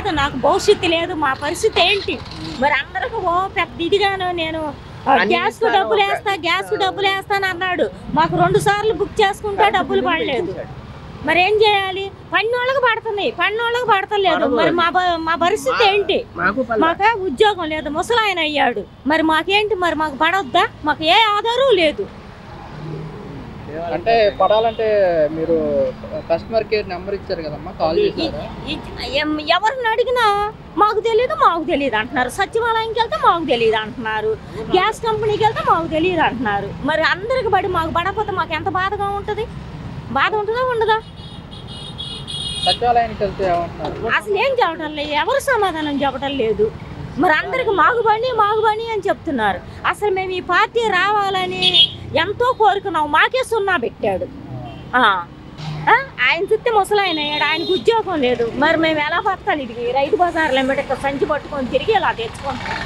లేదు, నాకు భవిష్యత్తు లేదు, మా పరిస్థితి ఏంటి? మరి అందరికి ఓ పెద్ద ఇదిగాను నేను గ్యాస్ కు డబ్బులు వేస్తాను అన్నాడు. మాకు 2 సార్లు బుక్ చేసుకుంటే డబ్బులు పడలేదు. మరి ఏం చేయాలి? పన్నోళ్ళకి పడతలేదు. మరి మా పరిస్థితి ఏంటి? మాకు ఉద్యోగం లేదు, ముసలాయన అయ్యాడు. మరి మాకేంటి? మరి మాకు పడొద్దా? మాకు ఏ ఆధారం లేదు. అంటే పడాలంటే మీరు కస్టమర్ కేర్ నెంబర్ ఇచ్చారు కదమ్మా, కాల్ చేశారా? ఎవరిని అడిగినా మాకు తెలియదు అంటున్నారు. సచివాలయంకి వెళ్తే మాకు తెలియదు అంటున్నారు. గ్యాస్ కంపెనీకి వెళ్తే మాకు తెలియదు అంటున్నారు. మరి అందరికి మాకు పడకపోతే మాకు ఎంత బాధగా ఉంటుంది? బాధ ఉంటుందా ఉండదా? సచివాలయానికి వెళ్తే ఏమంటున్నారు? అసలు ఏం చెప్పడం లేదు, ఎవరు సమాధానం చెప్పడం లేదు. మరి అందరికి మాకు బండి అని చెప్తున్నారు. అసలు మేము ఈ పార్టీ రావాలని ఎంతో కోరుకున్నాం. మాకే 0 పెట్టాడు. ఆయన చూస్తే ముసలాయన అయ్యాడు, ఆయనకు ఉద్యోగం లేదు. మరి మేము ఎలా బతకాలి? ఇది రైతు బజార్లో ఇక్కడ సంచి పట్టుకొని తిరిగి ఇలా తెచ్చుకుంటాం.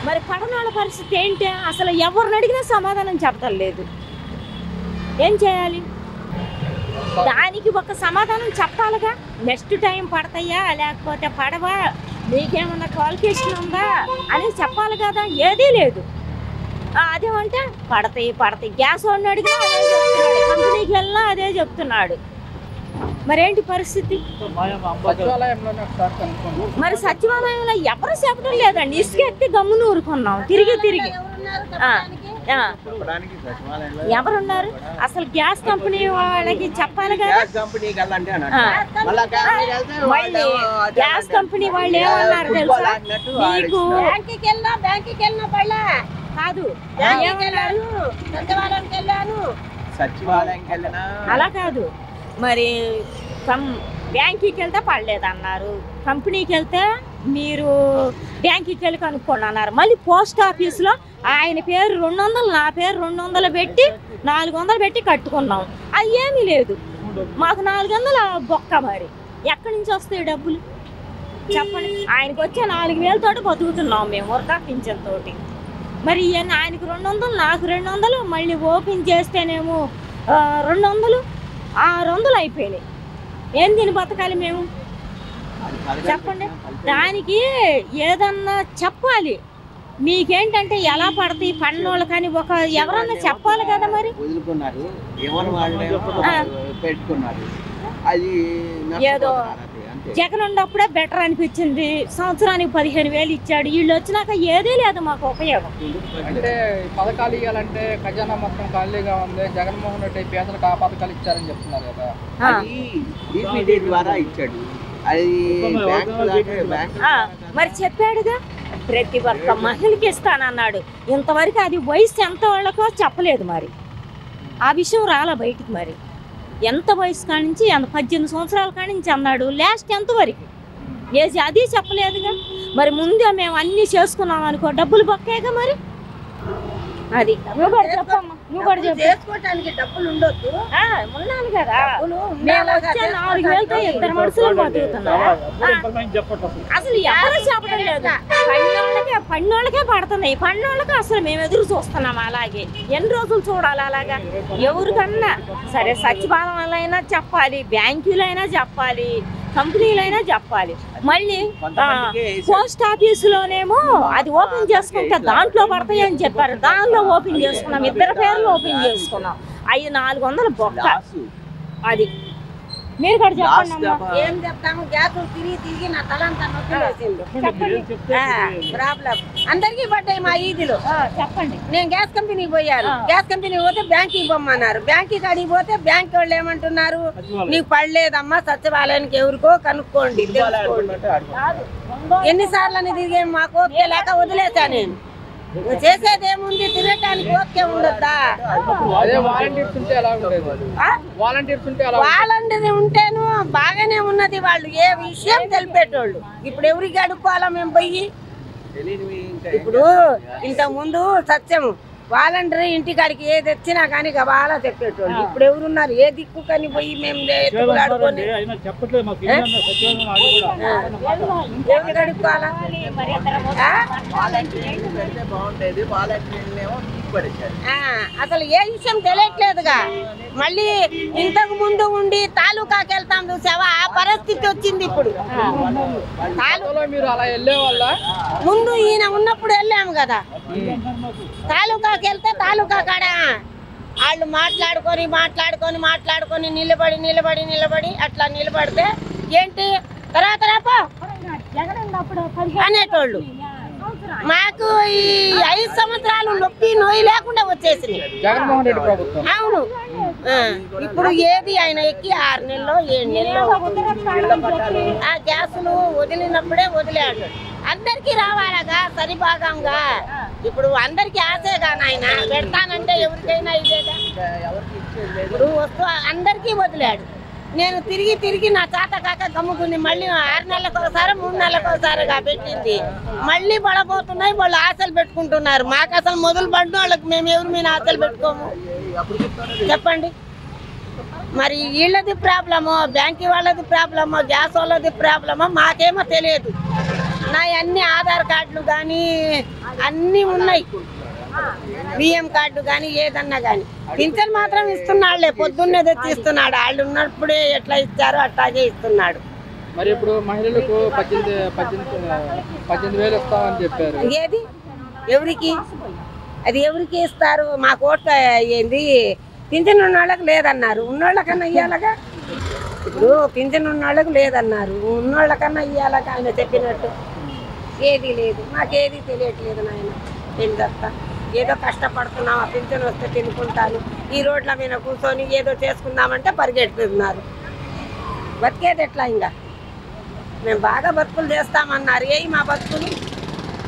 మరి పడనాళ్ళ పరిస్థితి ఏంటి? అసలు ఎవరిని అడిగినా సమాధానం చెప్పడం లేదు. ఏం చేయాలి? దానికి ఒక సమాధానం చెప్పాలిగా. నెక్స్ట్ టైం పడతాయా లేకపోతే పడవా, నీకేమన్నా క్వాలిఫికేషన్ ఉందా అని చెప్పాలి కదా. ఏదీ లేదు. అదేమంటే పడతాయి. గ్యాస్ వాడిని అడిగినా అదే చెప్తున్నాడు, కంపెనీకి వెళ్ళినా అదే చెప్తున్నాడు. మరేంటి పరిస్థితి? మరి సచివాలయంలో ఎవరు చెప్పడం లేదండి. ఇసుక ఎత్తి గమ్మును ఊరుకున్నాం తిరిగి. ఎవరున్నారు? అసలు గ్యాస్ కంపెనీ వాళ్ళకి చెప్పాలి కదా. గ్యాస్ కంపెనీ వాళ్ళు ఏమన్నారు తెలుసా? మీకు కాదు అలా కాదు. మరి బ్యాంకుకి వెళ్తే పడలేదన్నారు, కంపెనీకి వెళ్తే మీరు బ్యాంకుకి వెళ్ళి కనుక్కోండి అన్నారు. మళ్ళీ పోస్ట్ ఆఫీస్లో ఆయన పేరు 200, నా పేరు 200 పెట్టి 400 పెట్టి కట్టుకున్నాం. అది ఏమీ లేదు. మాకు 400 బొక్క. మరి ఎక్కడి నుంచి వస్తాయి డబ్బులు చెప్పండి? ఆయనకు వచ్చే 4000 తోటి బతుకుతున్నాం మేము, వృద్ధా పింఛన్ తోటి. మరి ఆయనకు 200, నాకు 200, మళ్ళీ ఓపెన్ చేస్తేనేమో 200, 600 అయిపోయినాయి. ఏం తిని బతకాలి మేము చెప్పండి? దానికి ఏదన్నా చెప్పాలి. మీకేంటంటే ఎలా పడతాయి పన్నోళ్ళు కానీ ఎవరన్నా చెప్పాలి కదా. మరి ఏదో జగన్ ఉన్నప్పుడే బెటర్ అనిపించింది. సంవత్సరానికి 15,000 ఇచ్చాడు. వీళ్ళు వచ్చినాక ఏదీ లేదు మాకు ఉపయోగం. అంటే పథకాలు ఇవ్వాలంటే ఖజానా మొత్తం ఖాళీగా ఉంది. జగన్మోహన్ రెడ్డి పేదలకు ఆ పథకాలు ఇచ్చారని చెప్తున్నారు కదా. మరి చెప్పాడుగా, ప్రతి ఒక్క మహిళకి ఇస్తానన్నాడు. ఇంతవరకు అది వయసు ఎంత వాళ్ళకో చెప్పలేదు. మరి ఆ విషయం రాలా బయటికి. మరి ఎంత వయసు కానించి 18 సంవత్సరాల కానించి అన్నాడు. లాస్ట్ ఎంతవరకు ఏజ్ అది చెప్పలేదుగా. మరి ముందే మేము అన్నీ చేసుకున్నాం అనుకో, డబ్బులు బొక్కేగా. మరి అది నువ్వు కూడా చెప్పమ్మా, నువ్వు కూడా చేసుకోవడానికి డబ్బులు ఉండొద్దు. ఉన్నాను కదా, మేము వచ్చే 4,000తో 2 మనుషులు బతుకుతున్నారు. అసలు ఎవరు చెప్పడం లేదు. పన్నోళ్ళకే పడుతున్నాయి. పన్నోళ్ళకి అసలు మేము ఎదురు చూస్తున్నాం. అలాగే ఎన్ని రోజులు చూడాలి అలాగా? ఎవరికన్నా సరే సచివాలయంలో అయినా చెప్పాలి, బ్యాంకులైనా చెప్పాలి, కంపెనీలైనా చెప్పాలి. మళ్ళీ పోస్ట్ ఆఫీసులోనేమో అది ఓపెన్ చేసుకుంటే దాంట్లో పడతాయి అని చెప్పారు. దానిలో ఓపెన్ చేసుకున్నాం, 2 పేర్లు ఓపెన్ చేసుకున్నాం. 500-400 బొక్క. అది మీరు కూడా చెప్పండి. ఏం చెప్తాము? గ్యాస్ తిరిగి నా తలంతా నొప్పి వేసింది. ప్రాబ్లం అందరికీ పడ్డాయి మా ఈదిలో. చెప్పండి. నేను గ్యాస్ కంపెనీకి పోయాను. గ్యాస్ కంపెనీకి పోతే బ్యాంకుకి పొమ్మన్నారు. బ్యాంకుకి అడిగి పోతే బ్యాంక్ వాళ్ళు ఏమంటున్నారు? నీకు పడలేదమ్మా, సచివాలయానికి ఎవరికో కనుక్కోండి, ఎన్నిసార్లు అని తిరిగే మాకు ఓకే లేక వదిలేసా. నేను చేసేది ఏముంది? తిరగటానికి ఓకే ఉండద్దా? వాలంటీర్ ఉంటేను బాగానే ఉన్నది. వాళ్ళు ఏ విషయం తెలిపేటోళ్ళు. ఇప్పుడు ఎవరికి అడుక్కోవాలా మేము పోయి? ఇప్పుడు ఇంతకు ముందు సత్యము వాలంటీర్ ఇంటికాడికి ఏది తెచ్చినా కానీ బాగా చెప్పేటోళ్ళు. ఇప్పుడు ఎవరున్నారు? ఏ దిక్కు కానీ పోయి మేము అడుక్కొని ఎవరికి అడుక్కోవాలా? అసలు ఏ విషయం తెలియట్లేదుగా. మళ్ళీ ఇంతకు ముందు ఉండి తాలూకాకి వెళ్తాం చూసావా, ఆ పరిస్థితి వచ్చింది ఇప్పుడు. మీరు అలా వెళ్ళే వాళ్ళ ముందు ఈయన ఉన్నప్పుడు వెళ్ళాము కదా, తాలూకాకి వెళ్తే తాలూకా కాడ వాళ్ళు మాట్లాడుకొని నిలబడి అట్లా నిలబడితే ఏంటి తర్వాత రాపో అనేటోళ్ళు. మాకు ఈ 5 సంవత్సరాలు నొప్పి నోయి లేకుండా వచ్చేసింది. జగన్మోహన్ రెడ్డి ప్రభుత్వం. అవును. ఇప్పుడు ఏది ఆయన ఎక్కి 6 నెలలో 7 నెలలో ఆ గ్యాసులు వదిలినప్పుడే వదిలేడు. అందరికీ రావాలగా సరిభాగంగా. ఇప్పుడు అందరికీ ఆశేగా నాయన, పెడతానంటే ఎవరికైనా ఇదేగా. ఇప్పుడు వస్తూ అందరికీ వదిలాడు. నేను తిరిగి నా చేత కాక గమ్ముకుని మళ్ళీ 6 నెలలకు ఒకసారి 3 నెలలకు ఒకసారిగా పెట్టింది. మళ్ళీ పడబోతున్నాయి, వాళ్ళు ఆశలు పెట్టుకుంటున్నారు. మాకు అసలు మొదలు పడిన వాళ్ళకి మేము ఎవరి మీద ఆశలు పెట్టుకోము చెప్పండి. మరి వీళ్ళది ప్రాబ్లమో, బ్యాంక్ వాళ్ళది ప్రాబ్లమో, గ్యాస్ వాళ్ళది ప్రాబ్లమో మాకేమో తెలియదు. నా అన్ని ఆధార్ కార్డులు కానీ అన్నీ ఉన్నాయి, బియ్యం కార్డు కానీ ఏదన్నా కానీ. పింఛన్ మాత్రం ఇస్తున్నాడులే, పొద్దున్నే తెచ్చి ఇస్తున్నాడు. వాళ్ళు ఉన్నప్పుడే ఎట్లా ఇచ్చారో అట్లాగే ఇస్తున్నాడు. మరి ఇప్పుడు మహిళలకు 18,000 ఇస్తామని చెప్పారు. ఏది ఎవరికి, అది ఎవరికి ఇస్తారు? మాకు ఓటు ఏంది, పింఛన్ ఉన్న వాళ్ళకి లేదన్నారు, ఉన్నోళ్ళకన్నా ఇయ్యాలగా. ఇప్పుడు పింఛన్ ఉన్న వాళ్ళకి లేదన్నారు, ఉన్నోళ్ళకన్నా ఇయ్యాలగా. ఆయన చెప్పినట్టు ఏది లేదు, మాకేది తెలియట్లేదు నాయన. ఏం చెప్తా, ఏదో కష్టపడుతున్నాం, ఆ పింఛన్ వస్తే తినుకుంటాను. ఈ రోడ్ల మీద కూర్చొని ఏదో చేసుకుందామంటే పరిగెడుతున్నారు. బతికేది ఎట్లా? ఇంకా మేము బాగా బతుకులు చేస్తామన్నారు, మా బతుకులు